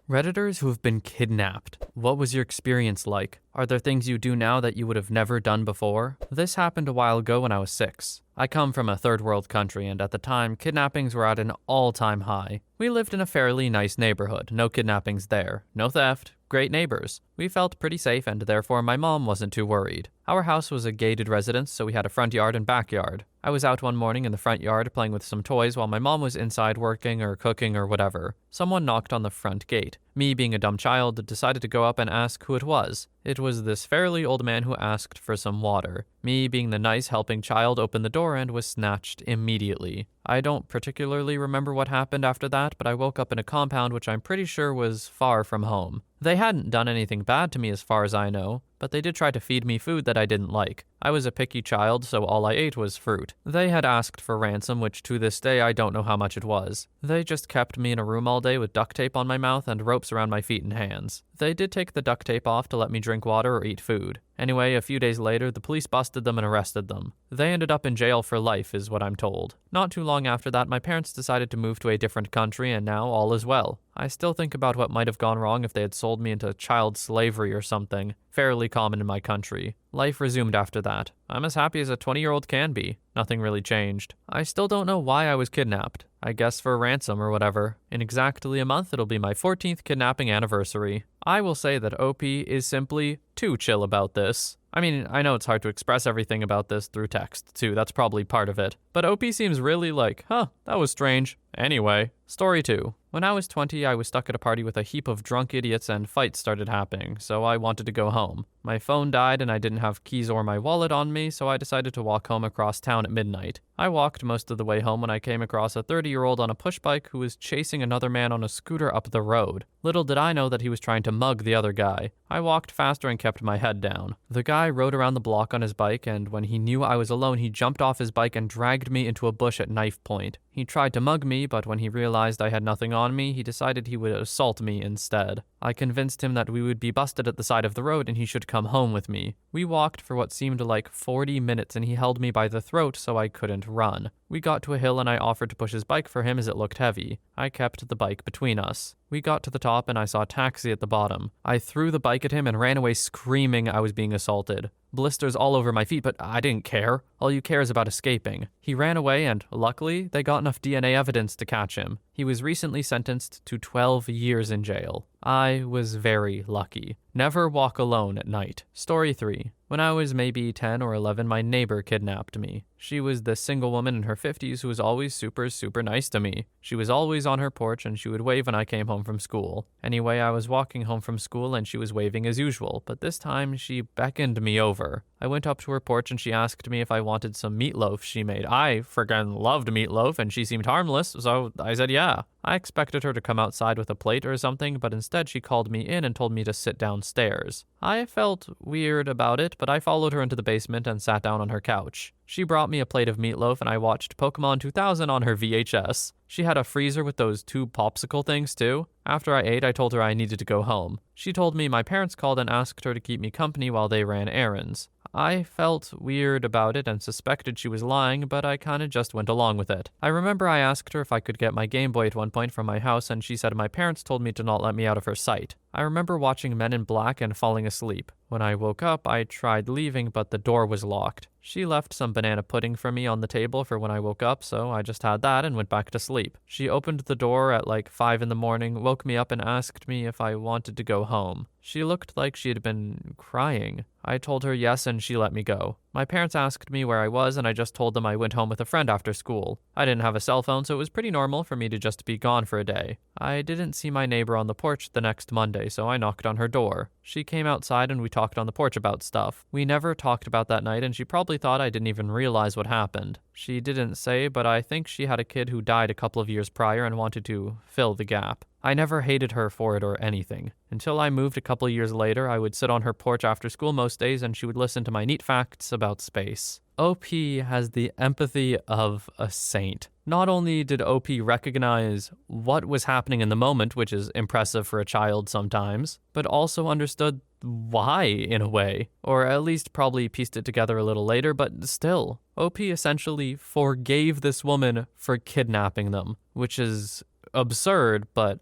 Redditors who have been kidnapped. What was your experience like? Are there things you do now that you would have never done before? This happened a while ago when I was 6. I come from a third world country, and at the time, kidnappings were at an all-time high. We lived in a fairly nice neighborhood, no kidnappings there, no theft, great neighbors. We felt pretty safe, and therefore my mom wasn't too worried. Our house was a gated residence, so we had a front yard and backyard. I was out one morning in the front yard playing with some toys while my mom was inside working or cooking or whatever. Someone knocked on the front gate. Me, being a dumb child, decided to go up and ask who it was. It was this fairly old man who asked for some water. Me, being the nice helping child, opened the door and was snatched immediately. I don't particularly remember what happened after that, but I woke up in a compound which I'm pretty sure was far from home. They hadn't done anything bad to me as far as I know, but they did try to feed me food that I didn't like. I was a picky child, so all I ate was fruit. They had asked for ransom, which to this day I don't know how much it was. They just kept me in a room all day with duct tape on my mouth and ropes around my feet and hands. They did take the duct tape off to let me drink water or eat food. Anyway, a few days later, the police busted them and arrested them. They ended up in jail for life, is what I'm told. Not too long after that, my parents decided to move to a different country, and now all is well. I still think about what might have gone wrong if they had sold me into child slavery or something. Fairly common in my country. Life resumed after that. I'm as happy as a 20-year-old can be. Nothing really changed. I still don't know why I was kidnapped. I guess for ransom or whatever. In exactly a month, it'll be my 14th kidnapping anniversary. I will say that OP is simply too chill about this. I mean, I know it's hard to express everything about this through text, too. That's probably part of it. But OP seems really like, that was strange. Anyway, story 2. When I was 20, I was stuck at a party with a heap of drunk idiots and fights started happening, so I wanted to go home. My phone died and I didn't have keys or my wallet on me, so I decided to walk home across town at midnight. I walked most of the way home when I came across a 30-year-old on a push bike who was chasing another man on a scooter up the road. Little did I know that he was trying to mug the other guy. I walked faster and kept my head down. The guy rode around the block on his bike, and when he knew I was alone, he jumped off his bike and dragged me into a bush at knife point. He tried to mug me, but when he realized I had nothing on me, he decided he would assault me instead. I convinced him that we would be busted at the side of the road and he should come home with me. We walked for what seemed like 40 minutes and he held me by the throat so I couldn't run. We got to a hill and I offered to push his bike for him as it looked heavy. I kept the bike between us. We got to the top and I saw a taxi at the bottom. I threw the bike at him and ran away screaming I was being assaulted. Blisters all over my feet, but I didn't care. All you care is about escaping. He ran away and, luckily, they got enough DNA evidence to catch him. He was recently sentenced to 12 years in jail. I was very lucky. Never walk alone at night. Story 3. When I was maybe 10 or 11, my neighbor kidnapped me. She was this single woman in her 50s who was always super nice to me. She was always on her porch and she would wave when I came home from school. Anyway, I was walking home from school and she was waving as usual, but this time she beckoned me over. I went up to her porch and she asked me if I wanted some meatloaf she made. I friggin' loved meatloaf and she seemed harmless, so I said yeah. I expected her to come outside with a plate or something, but instead she called me in and told me to sit downstairs. I felt weird about it, but I followed her into the basement and sat down on her couch. She brought me a plate of meatloaf and I watched Pokemon 2000 on her VHS. She had a freezer with those 2 popsicle things too. After I ate, I told her I needed to go home. She told me my parents called and asked her to keep me company while they ran errands. I felt weird about it and suspected she was lying, but I kinda just went along with it. I remember I asked her if I could get my Game Boy at one point from my house and she said my parents told me to not let me out of her sight. I remember watching Men in Black and falling asleep. When I woke up, I tried leaving, but the door was locked. She left some banana pudding for me on the table for when I woke up, so I just had that and went back to sleep. She opened the door at like 5 in the morning, woke me up and asked me if I wanted to go home. She looked like she had been crying. I told her yes and she let me go. My parents asked me where I was and I just told them I went home with a friend after school. I didn't have a cell phone, so it was pretty normal for me to just be gone for a day. I didn't see my neighbor on the porch the next Monday, so I knocked on her door. She came outside and we talked on the porch about stuff. We never talked about that night and she probably thought I didn't even realize what happened. She didn't say, but I think she had a kid who died a couple of years prior and wanted to fill the gap. I never hated her for it or anything. Until I moved a couple of years later, I would sit on her porch after school most days and she would listen to my neat facts about space. OP has the empathy of a saint. Not only did OP recognize what was happening in the moment, which is impressive for a child sometimes, but also understood why in a way, or at least probably pieced it together a little later, but still. OP essentially forgave this woman for kidnapping them, which is absurd, but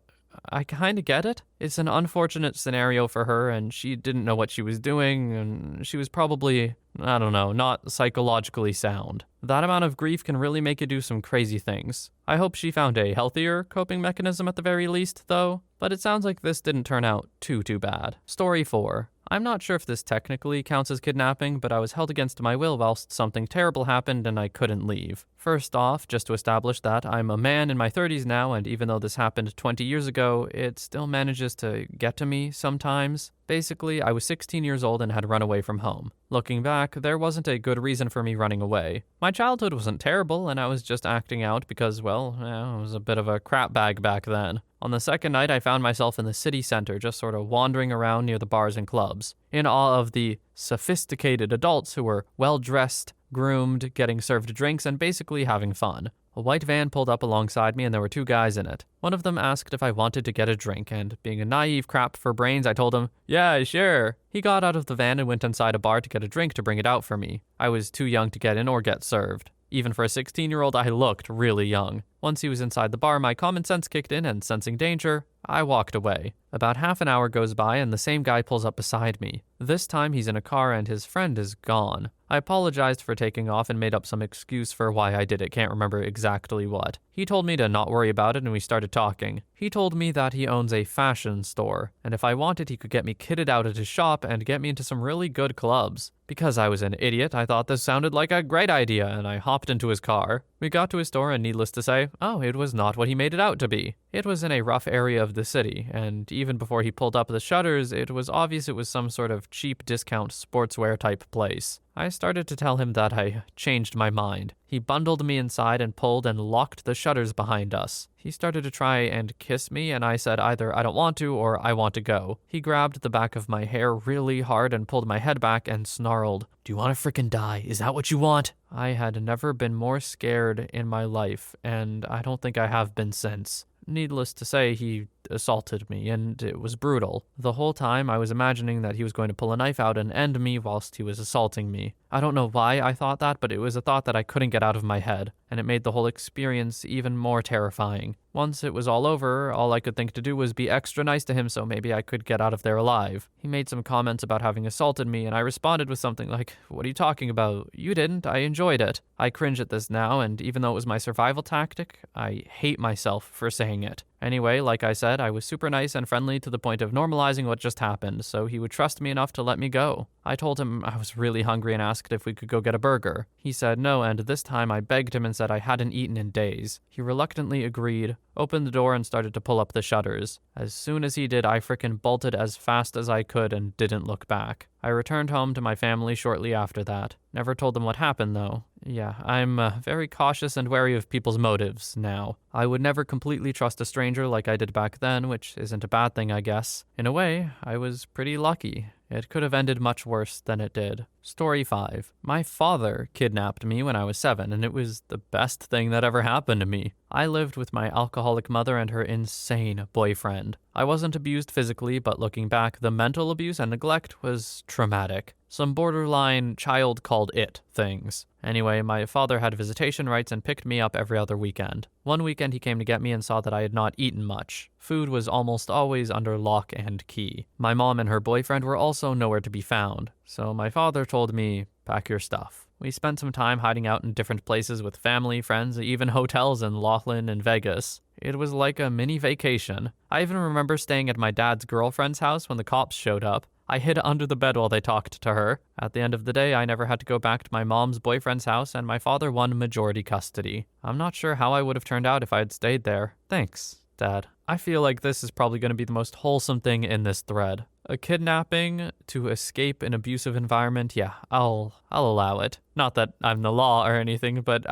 I kind of get it. It's an unfortunate scenario for her, and she didn't know what she was doing, and she was probably, I don't know, not psychologically sound. That amount of grief can really make you do some crazy things. I hope she found a healthier coping mechanism at the very least, though, but it sounds like this didn't turn out too bad. Story 4. I'm not sure if this technically counts as kidnapping, but I was held against my will whilst something terrible happened and I couldn't leave. First off, just to establish that, I'm a man in my 30s now, and even though this happened 20 years ago, it still manages to get to me sometimes. Basically, I was 16 years old and had run away from home. Looking back, there wasn't a good reason for me running away. My childhood wasn't terrible, and I was just acting out because, well, I was a bit of a crap bag back then. On the second night, I found myself in the city center, just sort of wandering around near the bars and clubs, in awe of the sophisticated adults who were well-dressed, groomed, getting served drinks, and basically having fun. A white van pulled up alongside me and there were 2 guys in it. One of them asked if I wanted to get a drink, and being a naive crap for brains, I told him, yeah, sure. He got out of the van and went inside a bar to get a drink to bring it out for me. I was too young to get in or get served. Even for a 16-year-old, I looked really young. Once he was inside the bar, my common sense kicked in, and sensing danger, I walked away. About half an hour goes by, and the same guy pulls up beside me. This time, he's in a car, and his friend is gone. I apologized for taking off and made up some excuse for why I did it, can't remember exactly what. He told me to not worry about it, and we started talking. He told me that he owns a fashion store, and if I wanted, he could get me kitted out at his shop and get me into some really good clubs. Because I was an idiot, I thought this sounded like a great idea, and I hopped into his car. We got to his store, and needless to say, it was not what he made it out to be. It was in a rough area of the city, and even before he pulled up the shutters, it was obvious it was some sort of cheap discount sportswear type place. I started to tell him that I changed my mind. He bundled me inside and pulled and locked the shutters behind us. He started to try and kiss me, and I said either I don't want to or I want to go. He grabbed the back of my hair really hard and pulled my head back and snarled, "Do you want to frickin' die? Is that what you want?" I had never been more scared in my life, and I don't think I have been since. Needless to say, he assaulted me, and it was brutal. The whole time, I was imagining that he was going to pull a knife out and end me whilst he was assaulting me. I don't know why I thought that, but it was a thought that I couldn't get out of my head, and it made the whole experience even more terrifying. Once it was all over, all I could think to do was be extra nice to him so maybe I could get out of there alive. He made some comments about having assaulted me, and I responded with something like, "What are you talking about? You didn't. I enjoyed it." I cringe at this now, and even though it was my survival tactic, I hate myself for saying it. Anyway, like I said, I was super nice and friendly to the point of normalizing what just happened, so he would trust me enough to let me go. I told him I was really hungry and asked if we could go get a burger. He said no, and this time I begged him and said I hadn't eaten in days. He reluctantly agreed, opened the door, and started to pull up the shutters. As soon as he did, I frickin' bolted as fast as I could and didn't look back. I returned home to my family shortly after that. Never told them what happened, though. Yeah, I'm very cautious and wary of people's motives now. I would never completely trust a stranger like I did back then, which isn't a bad thing, I guess. In a way, I was pretty lucky. It could have ended much worse than it did. Story 5. My father kidnapped me when I was 7, and it was the best thing that ever happened to me. I lived with my alcoholic mother and her insane boyfriend. I wasn't abused physically, but looking back, the mental abuse and neglect was traumatic. Some borderline child called it things. Anyway, my father had visitation rights and picked me up every other weekend. One weekend he came to get me and saw that I had not eaten much. Food was almost always under lock and key. My mom and her boyfriend were also nowhere to be found, so my father told me, "Pack your stuff." We spent some time hiding out in different places with family, friends, even hotels in Laughlin and Vegas. It was like a mini vacation. I even remember staying at my dad's girlfriend's house when the cops showed up. I hid under the bed while they talked to her. At the end of the day, I never had to go back to my mom's boyfriend's house, and my father won majority custody. I'm not sure how I would have turned out if I had stayed there. Thanks, Dad. I feel like this is probably going to be the most wholesome thing in this thread. A kidnapping to escape an abusive environment, yeah, I'll allow it. Not that I'm the law or anything, but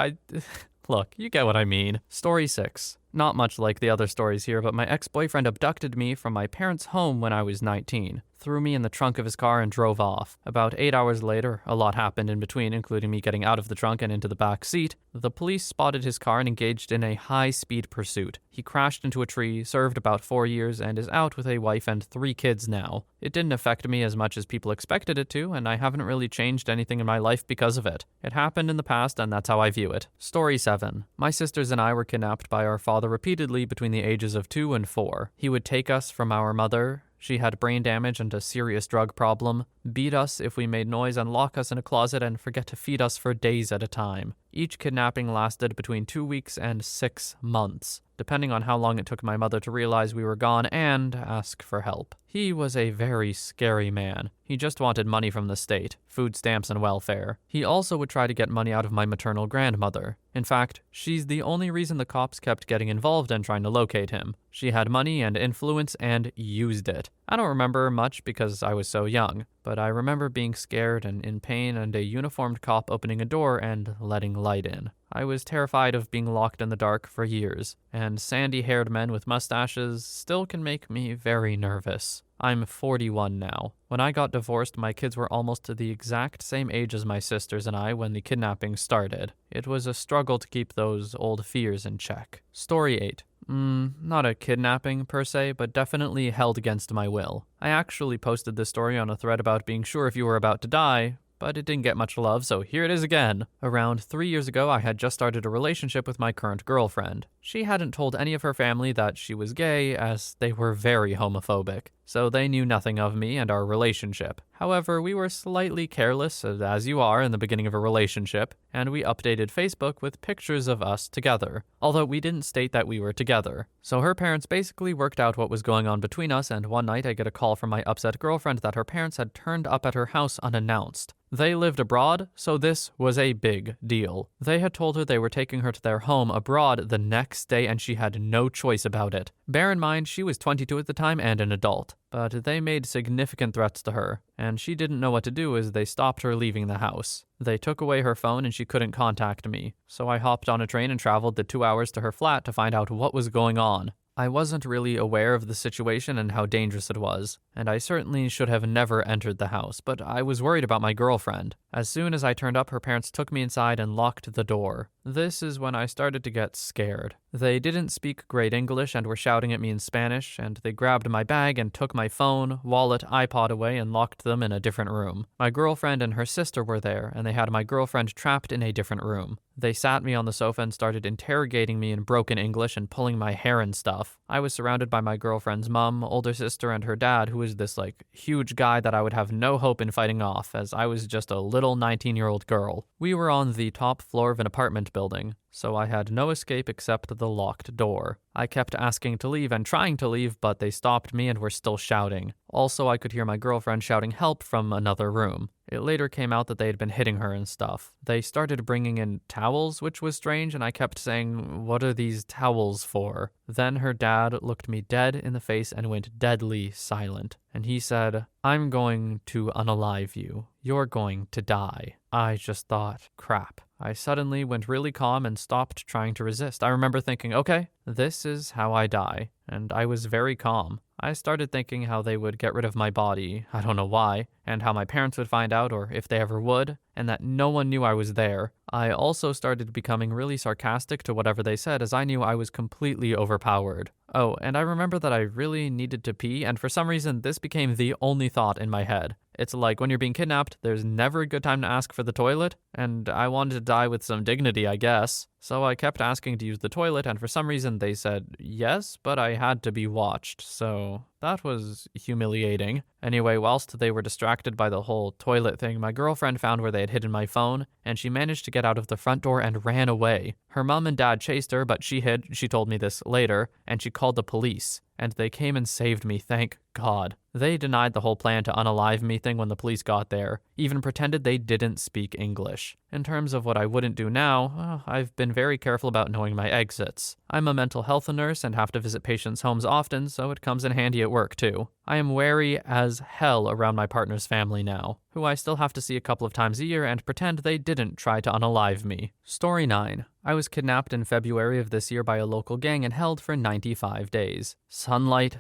look, you get what I mean. Story 6. Not much like the other stories here, but my ex-boyfriend abducted me from my parents' home when I was 19, threw me in the trunk of his car and drove off. About 8 hours later, a lot happened in between, including me getting out of the trunk and into the back seat. The police spotted his car and engaged in a high-speed pursuit. He crashed into a tree, served about 4 years, and is out with a wife and 3 kids now. It didn't affect me as much as people expected it to, and I haven't really changed anything in my life because of it. It happened in the past, and that's how I view it. Story 7. My sisters and I were kidnapped by our father father repeatedly between the ages of 2 and 4. He would take us from our mother. She had brain damage and a serious drug problem, beat us if we made noise, and lock us in a closet and forget to feed us for days at a time. Each kidnapping lasted between 2 weeks and 6 months, depending on how long it took my mother to realize we were gone and ask for help. He was a very scary man. He just wanted money from the state, food stamps and welfare. He also would try to get money out of my maternal grandmother. In fact, she's the only reason the cops kept getting involved and trying to locate him. She had money and influence and used it. I don't remember much because I was so young, but I remember being scared and in pain and a uniformed cop opening a door and letting light in. I was terrified of being locked in the dark for years, and sandy-haired men with mustaches still can make me very nervous. I'm 41 now. When I got divorced, my kids were almost the exact same age as my sisters and I when the kidnapping started. It was a struggle to keep those old fears in check. Story 8. Not a kidnapping per se, but definitely held against my will. I actually posted this story on a thread about being sure if you were about to die, but it didn't get much love, so here it is again. Around 3 years ago, I had just started a relationship with my current girlfriend. She hadn't told any of her family that she was gay, as they were very homophobic, so they knew nothing of me and our relationship. However, we were slightly careless, as you are in the beginning of a relationship, and we updated Facebook with pictures of us together, although we didn't state that we were together. So her parents basically worked out what was going on between us, and one night I get a call from my upset girlfriend that her parents had turned up at her house unannounced. They lived abroad, so this was a big deal. They had told her they were taking her to their home abroad the next day, and she had no choice about it. Bear in mind, she was 22 at the time and an adult, but they made significant threats to her, and she didn't know what to do as they stopped her leaving the house. They took away her phone and she couldn't contact me, so I hopped on a train and traveled the 2 hours to her flat to find out what was going on. I wasn't really aware of the situation and how dangerous it was, and I certainly should have never entered the house, but I was worried about my girlfriend. As soon as I turned up, her parents took me inside and locked the door. This is when I started to get scared. They didn't speak great English and were shouting at me in Spanish, and they grabbed my bag and took my phone, wallet, iPod away and locked them in a different room. My girlfriend and her sister were there, and they had my girlfriend trapped in a different room. They sat me on the sofa and started interrogating me in broken English and pulling my hair and stuff. I was surrounded by my girlfriend's mom, older sister, and her dad, who was this huge guy that I would have no hope in fighting off, as I was just a little 19-year-old girl. We were on the top floor of an apartment building, so I had no escape except the locked door. I kept asking to leave and trying to leave, but they stopped me and were still shouting. Also, I could hear my girlfriend shouting help from another room. It later came out that they had been hitting her and stuff. They started bringing in towels, which was strange, and I kept saying, "What are these towels for?" Then her dad looked me dead in the face and went deadly silent. And he said, "I'm going to unalive you. You're going to die." I just thought, crap. I suddenly went really calm and stopped trying to resist. I remember thinking, okay, this is how I die. And I was very calm. I started thinking how they would get rid of my body, I don't know why, and how my parents would find out, or if they ever would, and that no one knew I was there. I also started becoming really sarcastic to whatever they said, as I knew I was completely overpowered. Oh, and I remember that I really needed to pee, and for some reason this became the only thought in my head. It's like when you're being kidnapped, there's never a good time to ask for the toilet, and I wanted to die with some dignity, I guess. So I kept asking to use the toilet, and for some reason they said yes, but I had to be watched, so that was humiliating. Anyway, whilst they were distracted by the whole toilet thing, my girlfriend found where they had hidden my phone, and she managed to get out of the front door and ran away. Her mom and dad chased her, but she hid, she told me this later, and she called the police. And they came and saved me, thank God. They denied the whole plan to unalive me thing when the police got there, even pretended they didn't speak English. In terms of what I wouldn't do now, I've been very careful about knowing my exits. I'm a mental health nurse and have to visit patients' homes often, so it comes in handy at work too. I am wary as hell around my partner's family now, who I still have to see a couple of times a year and pretend they didn't try to unalive me. Story 9. I was kidnapped in February of this year by a local gang and held for 95 days. Sunlight,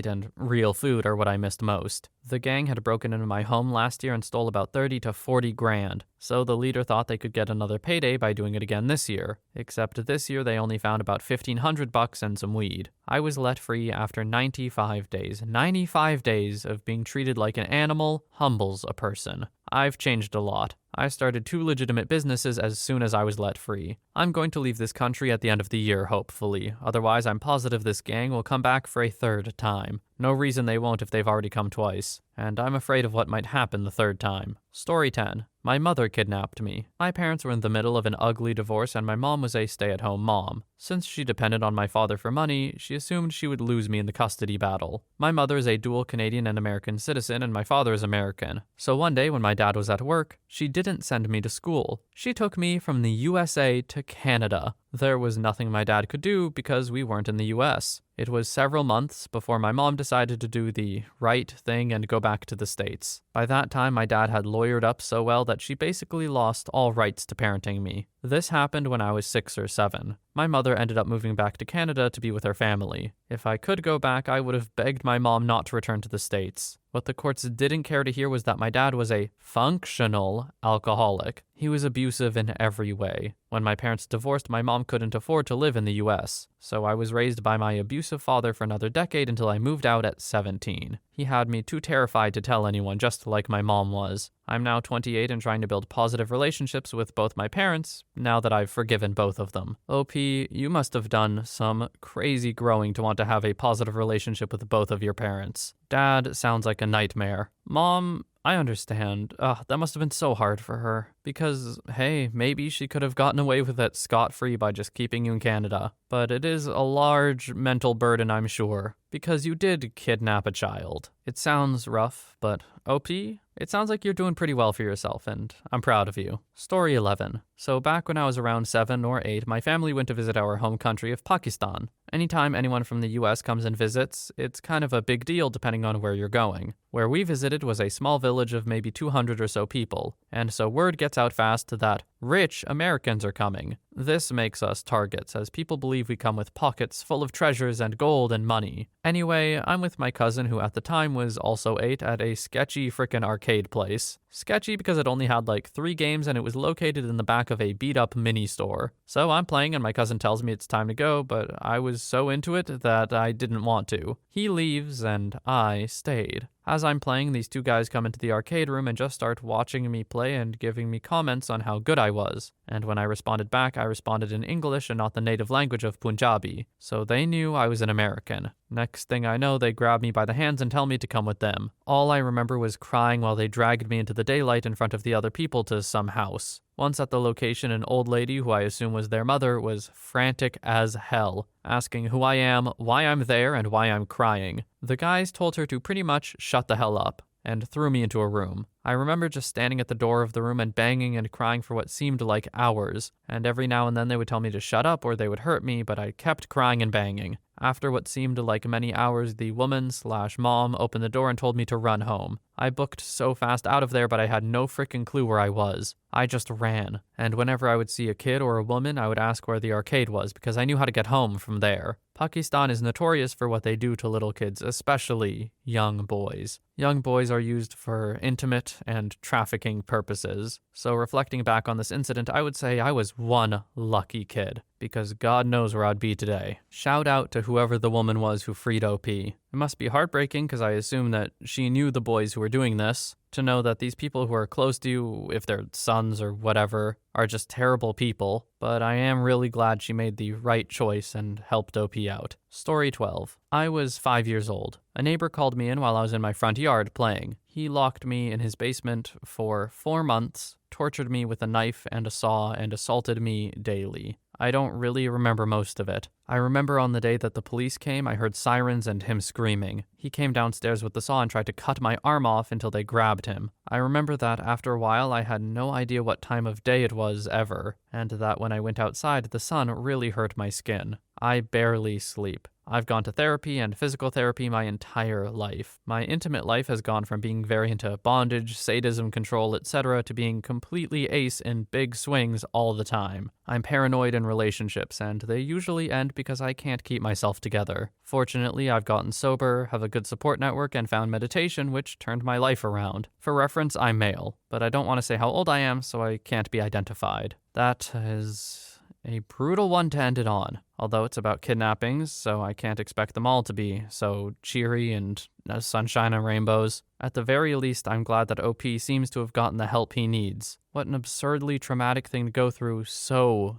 and real food are what I missed most. The gang had broken into my home last year and stole about 30 to 40 grand, so the leader thought they could get another payday by doing it again this year. Except this year they only found about $1,500 and some weed. I was let free after 95 days. tiny 5 days of being treated like an animal humbles a person. I've changed a lot. I started 2 legitimate businesses as soon as I was let free. I'm going to leave this country at the end of the year, hopefully. Otherwise, I'm positive this gang will come back for a 3rd time. No reason they won't if they've already come twice. And I'm afraid of what might happen the 3rd time. Story 10. My mother kidnapped me. My parents were in the middle of an ugly divorce and my mom was a stay-at-home mom. Since she depended on my father for money, she assumed she would lose me in the custody battle. My mother is a dual Canadian and American citizen and my father is American. So one day when my dad was at work, she didn't send me to school. She took me from the USA to Canada. There was nothing my dad could do because we weren't in the US. It was several months before my mom decided to do the right thing and go back to the States. By that time, my dad had lawyered up so well that she basically lost all rights to parenting me. This happened when I was 6 or 7. My mother ended up moving back to Canada to be with her family. If I could go back, I would have begged my mom not to return to the States. What the courts didn't care to hear was that my dad was a functional alcoholic. He was abusive in every way. When my parents divorced, my mom couldn't afford to live in the US, so I was raised by my abusive father for another decade until I moved out at 17. He had me too terrified to tell anyone, just like my mom was. I'm now 28 and trying to build positive relationships with both my parents, now that I've forgiven both of them. OP, you must have done some crazy growing to want to have a positive relationship with both of your parents. Dad sounds like a nightmare. Mom, I understand. That must have been so hard for her. Because, hey, maybe she could have gotten away with it scot-free by just keeping you in Canada. But it is a large mental burden, I'm sure. Because you did kidnap a child. It sounds rough, but OP, it sounds like you're doing pretty well for yourself, and I'm proud of you. Story 11. So back when I was around 7 or 8, my family went to visit our home country of Pakistan. Anytime anyone from the US comes and visits, it's kind of a big deal depending on where you're going. Where we visited was a small village of maybe 200 or so people, and so word gets out fast that rich Americans are coming. This makes us targets, as people believe we come with pockets full of treasures and gold and money. Anyway, I'm with my cousin who at the time was also 8 at a sketchy frickin' arcade place. Sketchy because it only had like 3 games and it was located in the back of a beat-up mini-store. So I'm playing and my cousin tells me it's time to go, but I was so into it that I didn't want to. He leaves and I stayed. As I'm playing, these 2 guys come into the arcade room and just start watching me play and giving me comments on how good I was. And when I responded back, I responded in English and not the native language of Punjabi. So they knew I was an American. Next thing I know, they grab me by the hands and tell me to come with them. All I remember was crying while they dragged me into the daylight in front of the other people to some house. Once at the location, an old lady, who I assume was their mother, was frantic as hell, asking who I am, why I'm there, and why I'm crying. The guys told her to pretty much shut the hell up, and threw me into a room. I remember just standing at the door of the room and banging and crying for what seemed like hours, and every now and then they would tell me to shut up or they would hurt me, but I kept crying and banging. After what seemed like many hours, the woman/mom opened the door and told me to run home. I booked so fast out of there, but I had no freaking clue where I was. I just ran. And whenever I would see a kid or a woman, I would ask where the arcade was because I knew how to get home from there. Pakistan is notorious for what they do to little kids, especially young boys. Young boys are used for intimate and trafficking purposes. So reflecting back on this incident, I would say I was one lucky kid, because God knows where I'd be today. Shout out to whoever the woman was who freed OP. It must be heartbreaking because I assume that she knew the boys who were doing this, to know that these people who are close to you, if they're sons or whatever, are just terrible people, but I am really glad she made the right choice and helped OP out. Story 12. I was 5 years old. A neighbor called me in while I was in my front yard playing. He locked me in his basement for 4 months, tortured me with a knife and a saw, and assaulted me daily. I don't really remember most of it. I remember on the day that the police came, I heard sirens and him screaming. He came downstairs with the saw and tried to cut my arm off until they grabbed him. I remember that after a while I had no idea what time of day it was ever, and that when I went outside, the sun really hurt my skin. I barely sleep. I've gone to therapy and physical therapy my entire life. My intimate life has gone from being very into bondage, sadism, control, etc. to being completely ace in big swings all the time. I'm paranoid in relationships, and they usually end because I can't keep myself together. Fortunately, I've gotten sober, have a good support network, and found meditation, which turned my life around. For reference, I'm male, but I don't want to say how old I am, so I can't be identified. That is A brutal one to end it on, although it's about kidnappings, so I can't expect them all to be so cheery and sunshine and rainbows. At the very least, I'm glad that OP seems to have gotten the help he needs. What an absurdly traumatic thing to go through so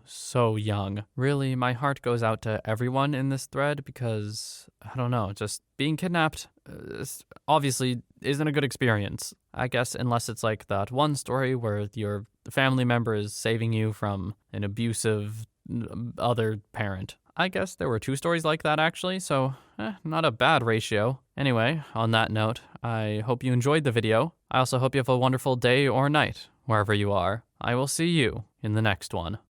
young. Really, my heart goes out to everyone in this thread because, I don't know, just being kidnapped obviously isn't a good experience. I guess unless it's like that one story where your family member is saving you from an abusive other parent. I guess there were 2 stories like that actually, so not a bad ratio. Anyway, on that note, I hope you enjoyed the video. I also hope you have a wonderful day or night, wherever you are. I will see you in the next one.